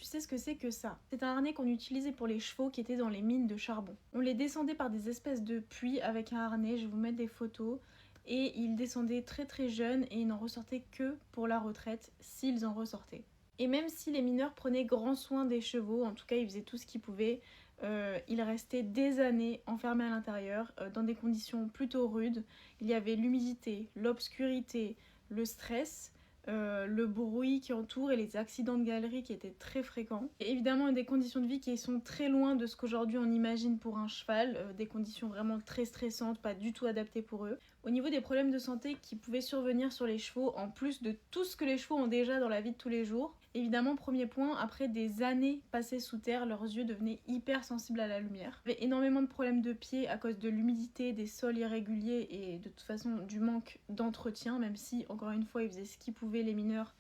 tu sais ce que c'est que ça? C'est un harnais qu'on utilisait pour les chevaux qui étaient dans les mines de charbon. On les descendait par des espèces de puits avec un harnais, je vais vous mettre des photos. Et ils descendaient très très jeunes et ils n'en ressortaient que pour la retraite, s'ils en ressortaient. Et même si les mineurs prenaient grand soin des chevaux, en tout cas ils faisaient tout ce qu'ils pouvaient, ils restaient des années enfermés à l'intérieur, dans des conditions plutôt rudes. Il y avait l'humidité, l'obscurité, le stress, le bruit qui entoure et les accidents de galerie qui étaient très fréquents. Et évidemment des conditions de vie qui sont très loin de ce qu'aujourd'hui on imagine pour un cheval, des conditions vraiment très stressantes, pas du tout adaptées pour eux. Au niveau des problèmes de santé qui pouvaient survenir sur les chevaux, en plus de tout ce que les chevaux ont déjà dans la vie de tous les jours, évidemment, premier point, après des années passées sous terre, leurs yeux devenaient hyper sensibles à la lumière. Il y avait énormément de problèmes de pieds à cause de l'humidité, des sols irréguliers et de toute façon du manque d'entretien, même si, encore une fois, ils faisaient ce qu'ils pouvaient les mineurs,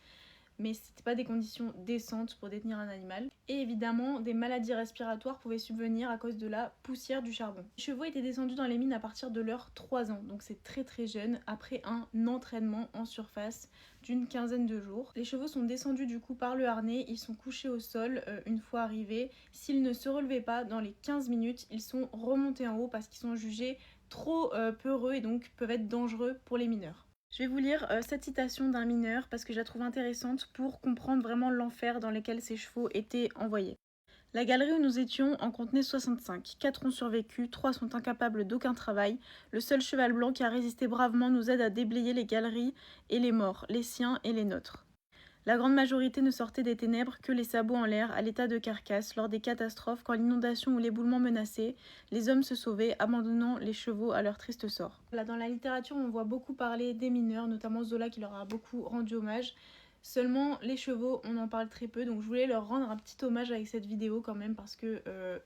mais c'était pas des conditions décentes pour détenir un animal. Et évidemment, des maladies respiratoires pouvaient subvenir à cause de la poussière du charbon. Les chevaux étaient descendus dans les mines à partir de leurs 3 ans, donc c'est très très jeune, après un entraînement en surface d'une quinzaine de jours. Les chevaux sont descendus du coup par le harnais, ils sont couchés au sol une fois arrivés. S'ils ne se relevaient pas dans les 15 minutes, ils sont remontés en haut parce qu'ils sont jugés trop peureux et donc peuvent être dangereux pour les mineurs. Je vais vous lire cette citation d'un mineur parce que je la trouve intéressante pour comprendre vraiment l'enfer dans lequel ces chevaux étaient envoyés. La galerie où nous étions en contenait 65. 4 ont survécu, 3 sont incapables d'aucun travail. Le seul cheval blanc qui a résisté bravement nous aide à déblayer les galeries et les morts, les siens et les nôtres. La grande majorité ne sortait des ténèbres que les sabots en l'air, à l'état de carcasse, lors des catastrophes, quand l'inondation ou l'éboulement menaçait, les hommes se sauvaient, abandonnant les chevaux à leur triste sort. Là, dans la littérature, on voit beaucoup parler des mineurs, notamment Zola qui leur a beaucoup rendu hommage. Seulement, les chevaux, on en parle très peu, donc je voulais leur rendre un petit hommage avec cette vidéo quand même, parce que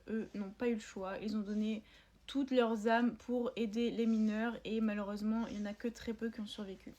eux n'ont pas eu le choix, ils ont donné toutes leurs âmes pour aider les mineurs, et malheureusement, il n'y en a que très peu qui ont survécu.